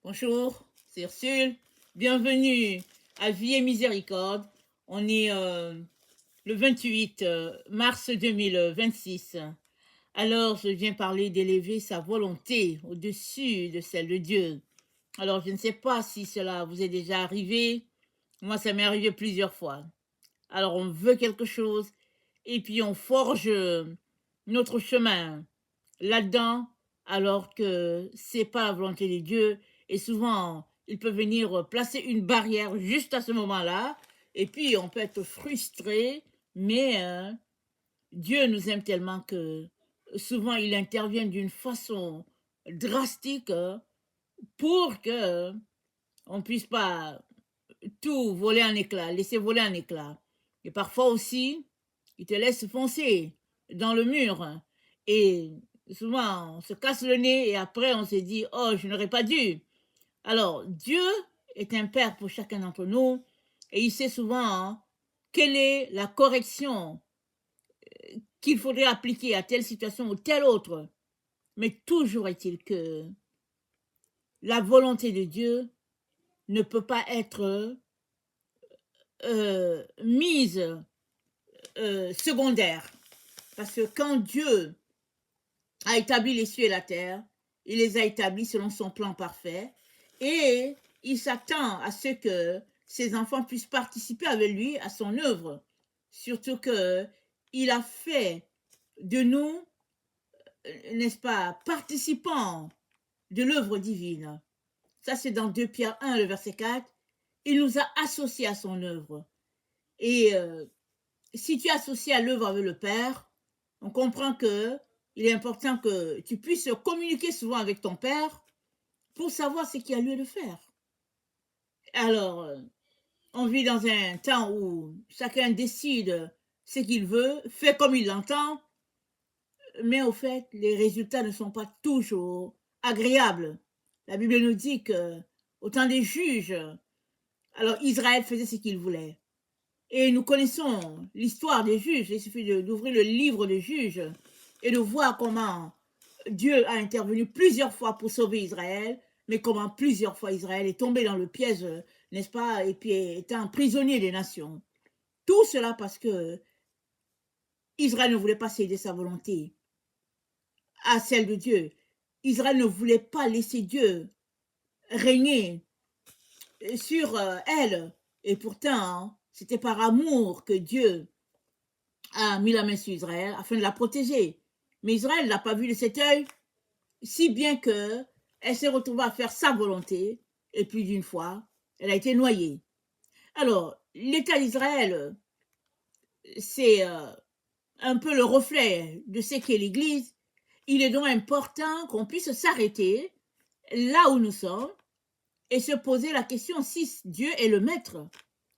Bonjour, c'est Ursule. Bienvenue à Vie et Miséricorde. On est le 28 mars 2026. Alors, je viens parler d'élever sa volonté au-dessus de celle de Dieu. Alors, je ne sais pas si cela vous est déjà arrivé. Moi, ça m'est arrivé plusieurs fois. Alors, on veut quelque chose et puis on forge notre chemin là-dedans, alors que c'est pas la volonté de Dieu. Et souvent, il peut venir placer une barrière juste à ce moment-là. Et puis, on peut être frustré, mais Dieu nous aime tellement que souvent, il intervient d'une façon drastique pour que on puisse pas tout voler en éclats, laisser voler en éclats. Et parfois aussi, il te laisse foncer dans le mur. Et souvent, on se casse le nez et après, on se dit, oh, je n'aurais pas dû. Alors, Dieu est un père pour chacun d'entre nous et il sait souvent quelle est la correction qu'il faudrait appliquer à telle situation ou telle autre. Mais toujours est-il que la volonté de Dieu ne peut pas être mise secondaire. Parce que quand Dieu a établi les cieux et la terre, il les a établis selon son plan parfait et il s'attend à ce que ses enfants puissent participer avec lui à son œuvre. Surtout que il a fait de nous, n'est-ce pas, participants de l'œuvre divine. Ça, c'est dans 2 Pierre 1, le verset 4. Il nous a associés à son œuvre. Et si tu es associé à l'œuvre avec le Père, on comprend que il est important que tu puisses communiquer souvent avec ton Père pour savoir ce qu'il y a lieu de faire. Alors, on vit dans un temps où chacun décide ce qu'il veut, fait comme il l'entend, mais au fait, les résultats ne sont pas toujours agréables. La Bible nous dit que au temps des juges, alors Israël faisait ce qu'il voulait. Et nous connaissons l'histoire des juges. Il suffit d'ouvrir le livre des juges et de voir comment Dieu a intervenu plusieurs fois pour sauver Israël, mais comment plusieurs fois Israël est tombé dans le piège, n'est-ce pas, et puis étant prisonnier des nations. Tout cela parce que Israël ne voulait pas céder sa volonté à celle de Dieu. Israël ne voulait pas laisser Dieu régner sur elle. Et pourtant, c'était par amour que Dieu a mis la main sur Israël afin de la protéger. Mais Israël ne l'a pas vu de cet œil, si bien que elle s'est retrouvée à faire sa volonté, et plus d'une fois, elle a été noyée. Alors, l'État d'Israël, c'est un peu le reflet de ce qu'est l'Église. Il est donc important qu'on puisse s'arrêter là où nous sommes et se poser la question si Dieu est le maître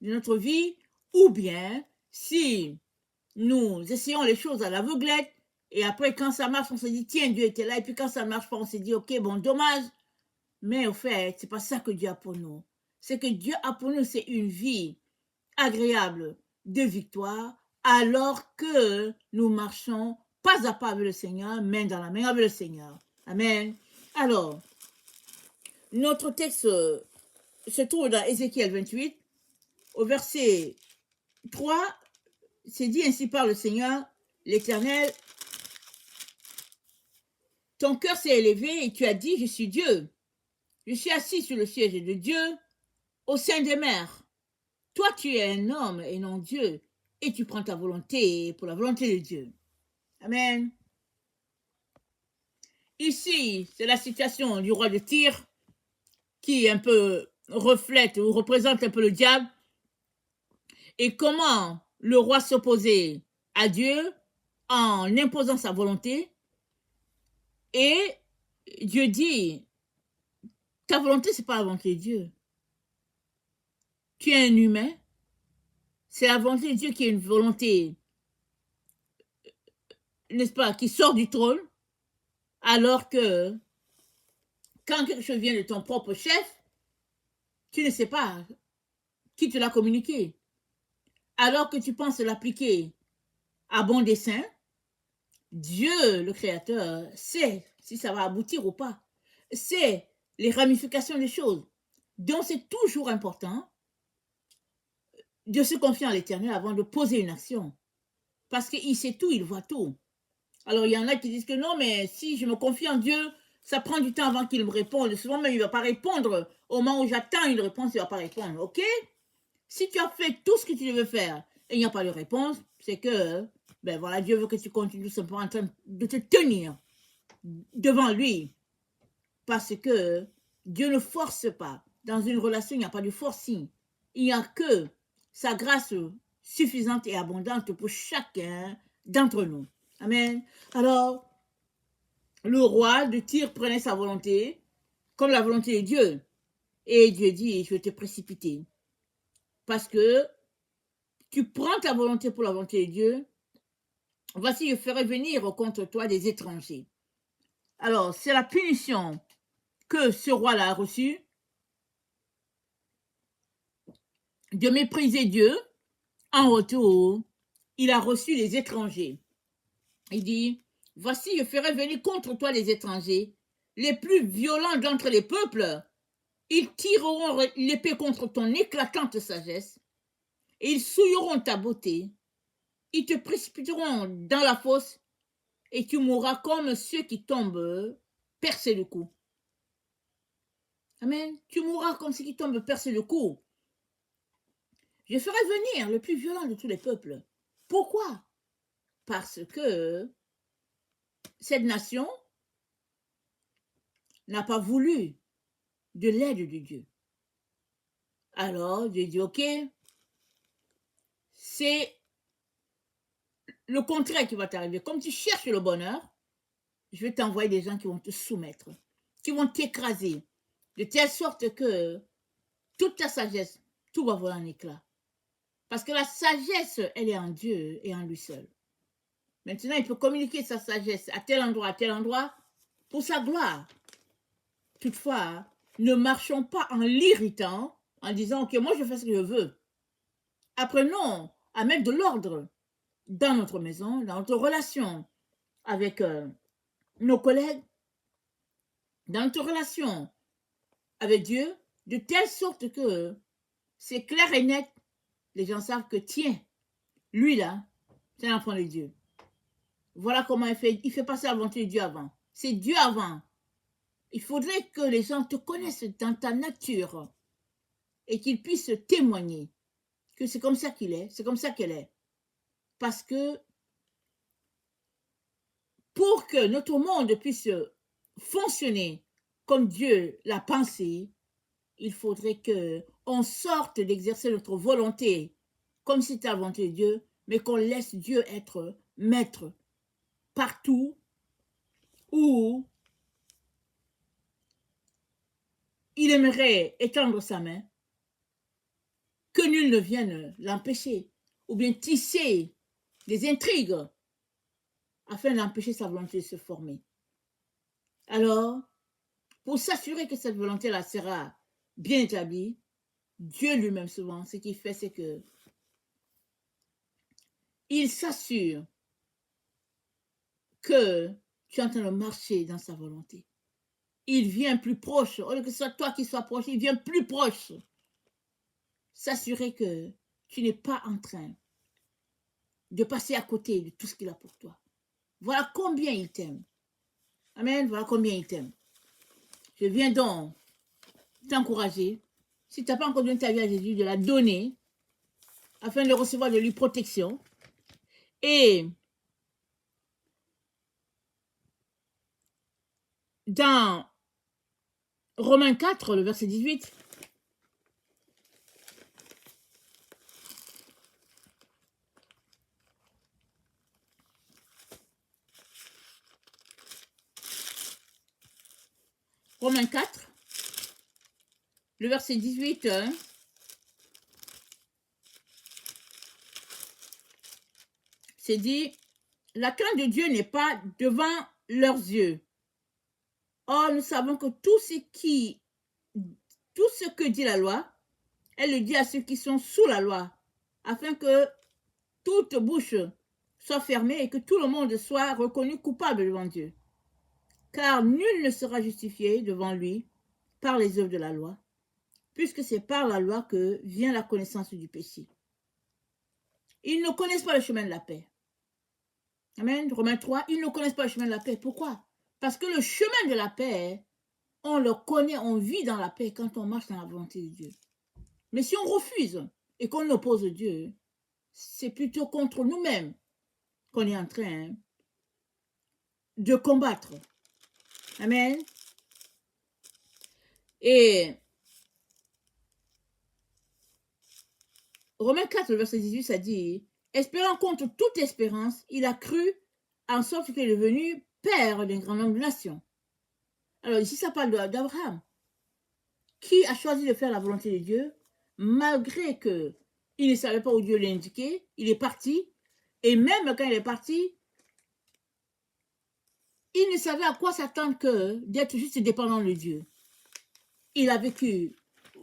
de notre vie ou bien si nous essayons les choses à l'aveuglette et après quand ça marche on se dit tiens Dieu était là et puis quand ça ne marche pas on se dit ok bon dommage, mais au fait c'est pas ça que Dieu a pour nous. Ce que Dieu a pour nous c'est une vie agréable de victoire alors que nous marchons pas à pas avec le Seigneur, main dans la main avec le Seigneur. Amen. Alors notre texte se trouve dans Ézéchiel 28 au verset 3. C'est dit ainsi par le Seigneur l'Éternel: ton cœur s'est élevé et tu as dit, je suis Dieu. Je suis assis sur le siège de Dieu au sein des mers. Toi, tu es un homme et non Dieu, et tu prends ta volonté pour la volonté de Dieu. Amen. Ici, c'est la situation du roi de Tyr qui un peu reflète ou représente un peu le diable et comment le roi s'opposait à Dieu en imposant sa volonté. Et Dieu dit, ta volonté, c'est pas la volonté de Dieu. Tu es un humain. C'est la volonté de Dieu qui est une volonté, n'est-ce pas, qui sort du trône, alors que quand quelque chose vient de ton propre chef, tu ne sais pas qui te l'a communiqué. Alors que tu penses l'appliquer à bon dessein, Dieu, le Créateur, sait si ça va aboutir ou pas. Sait les ramifications des choses. Donc, c'est toujours important de se confier en l'Éternel avant de poser une action. Parce qu'il sait tout, il voit tout. Alors, il y en a qui disent que non, mais si je me confie en Dieu, ça prend du temps avant qu'il me réponde. Souvent, même, il ne va pas répondre. Au moment où j'attends une réponse, il ne va pas répondre. OK? Si tu as fait tout ce que tu devais faire et il n'y a pas de réponse, c'est que, ben voilà, Dieu veut que tu continues tout simplement en train de te tenir devant lui. Parce que Dieu ne force pas. Dans une relation, il n'y a pas de forcing. Il n'y a que sa grâce suffisante et abondante pour chacun d'entre nous. Amen. Alors, le roi de Tyr prenait sa volonté comme la volonté de Dieu. Et Dieu dit, je vais te précipiter. Parce que tu prends ta volonté pour la volonté de Dieu. Voici, je ferai venir contre toi des étrangers. Alors, c'est la punition que ce roi-là a reçue de mépriser Dieu. En retour, il a reçu les étrangers. Il dit, voici, je ferai venir contre toi les étrangers, les plus violents d'entre les peuples. Ils tireront l'épée contre ton éclatante sagesse, et ils souilleront ta beauté. Ils te précipiteront dans la fosse, et tu mourras comme ceux qui tombent percés le cou. Amen. Tu mourras comme ceux qui tombent percés le cou. Je ferai venir le plus violent de tous les peuples. Pourquoi? Parce que cette nation n'a pas voulu de l'aide de Dieu. Alors, Dieu dit, ok, c'est le contraire qui va t'arriver. Comme tu cherches le bonheur, je vais t'envoyer des gens qui vont te soumettre, qui vont t'écraser, de telle sorte que toute ta sagesse, tout va voler en éclats. Parce que la sagesse, elle est en Dieu et en lui seul. Maintenant, il peut communiquer sa sagesse à tel endroit, pour sa gloire. Toutefois, ne marchons pas en l'irritant, en disant, ok, moi je fais ce que je veux. Apprenons à mettre de l'ordre dans notre maison, dans notre relation avec nos collègues, dans notre relation avec Dieu, de telle sorte que c'est clair et net, les gens savent que tiens, lui là, c'est un enfant de Dieu. Voilà comment il fait passer la volonté de Dieu avant. C'est Dieu avant. Il faudrait que les gens te connaissent dans ta nature et qu'ils puissent témoigner que c'est comme ça qu'il est, c'est comme ça qu'elle est. Parce que pour que notre monde puisse fonctionner comme Dieu l'a pensé, il faudrait qu'on sorte d'exercer notre volonté comme si c'était la volonté de Dieu, mais qu'on laisse Dieu être maître partout où il aimerait étendre sa main, que nul ne vienne l'empêcher, ou bien tisser des intrigues afin d'empêcher sa volonté de se former. Alors, pour s'assurer que cette volonté-là sera bien établie, Dieu lui-même souvent, ce qu'il fait, c'est que il s'assure que tu es en train de marcher dans sa volonté. Il vient plus proche, au lieu que ce soit toi qui sois proche, il vient plus proche. S'assurer que tu n'es pas en train de passer à côté de tout ce qu'il a pour toi. Voilà combien il t'aime. Amen, voilà combien il t'aime. Je viens donc t'encourager, si tu n'as pas encore donné ta vie à Jésus, de la donner afin de recevoir de lui protection. Et dans Romains 4, le verset 18, Romains 4, le verset 18, c'est dit, la crainte de Dieu n'est pas devant leurs yeux. Or, nous savons que tout ce que dit la loi, elle le dit à ceux qui sont sous la loi, afin que toute bouche soit fermée et que tout le monde soit reconnu coupable devant Dieu. Car nul ne sera justifié devant lui par les œuvres de la loi, puisque c'est par la loi que vient la connaissance du péché. Ils ne connaissent pas le chemin de la paix. Amen. Romains 3, ils ne connaissent pas le chemin de la paix. Pourquoi? Parce que le chemin de la paix, on le connaît, on vit dans la paix quand on marche dans la volonté de Dieu. Mais si on refuse et qu'on oppose Dieu, c'est plutôt contre nous-mêmes qu'on est en train de combattre. Amen. Et Romains 4, verset 18, ça dit, espérant contre toute espérance, il a cru en sorte qu'il est devenu père d'un grand nombre de nations. Alors ici, ça parle d'Abraham, qui a choisi de faire la volonté de Dieu, malgré que il ne savait pas où Dieu l'indiquait, il est parti, et même quand il est parti, il ne savait à quoi s'attendre que d'être juste dépendant de Dieu. Il a vécu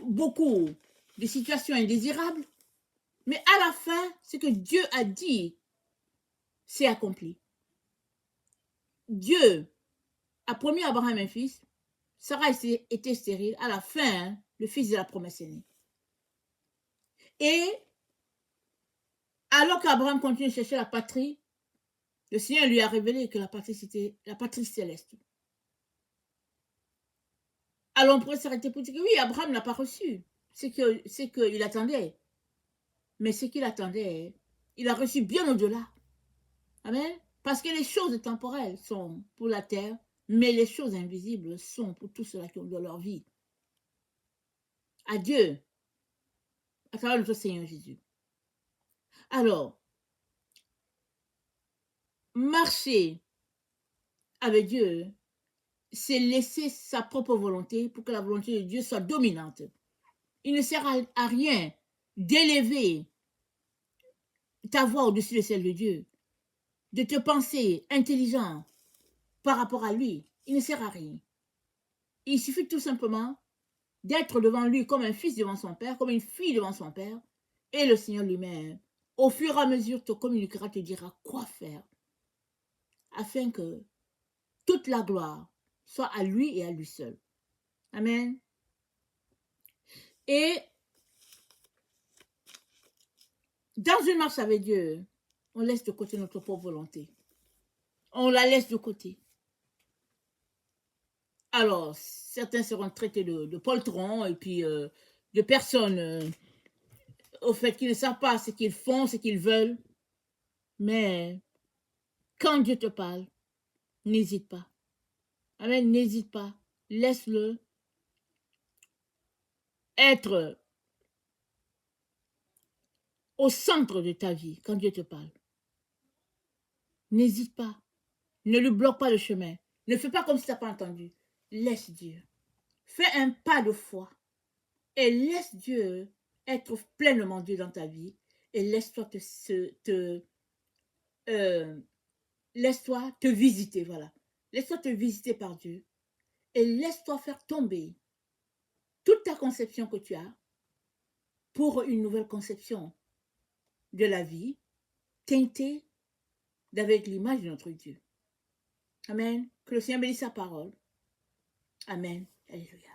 beaucoup de situations indésirables, mais à la fin, ce que Dieu a dit, c'est accompli. Dieu a promis à Abraham un fils, Sarah était stérile, à la fin, le fils de la promesse est né. Et alors qu'Abraham continue de chercher la patrie, le Seigneur lui a révélé que la patrie, c'était la patrie céleste. Alors on pourrait s'arrêter pour dire que oui, Abraham n'a pas reçu ce qu'il attendait. Mais ce qu'il attendait, il a reçu bien au-delà. Amen. Parce que les choses temporelles sont pour la terre, mais les choses invisibles sont pour tous ceux qui ont de leur vie. À Dieu, à travers notre Seigneur Jésus. Alors, marcher avec Dieu, c'est laisser sa propre volonté pour que la volonté de Dieu soit dominante. Il ne sert à rien d'élever ta voix au-dessus de celle de Dieu, de te penser intelligent par rapport à lui. Il ne sert à rien. Il suffit tout simplement d'être devant lui comme un fils devant son père, comme une fille devant son père, et le Seigneur lui-même, au fur et à mesure, te communiquera, te dira quoi faire, afin que toute la gloire soit à lui et à lui seul. Amen. Et dans une marche avec Dieu, on laisse de côté notre propre volonté. On la laisse de côté. Alors, certains seront traités de poltrons et puis de personnes au fait qu'ils ne savent pas ce qu'ils font, ce qu'ils veulent. Mais quand Dieu te parle, n'hésite pas. Amen, n'hésite pas. Laisse-le être au centre de ta vie quand Dieu te parle. N'hésite pas. Ne lui bloque pas le chemin. Ne fais pas comme si tu n'as pas entendu. Laisse Dieu. Fais un pas de foi et laisse Dieu être pleinement Dieu dans ta vie et laisse-toi laisse-toi te visiter, voilà. Laisse-toi te visiter par Dieu et laisse-toi faire tomber toute ta conception que tu as pour une nouvelle conception de la vie teintée d'avec l'image de notre Dieu. Amen. Que le Seigneur bénisse sa parole. Amen. Alléluia.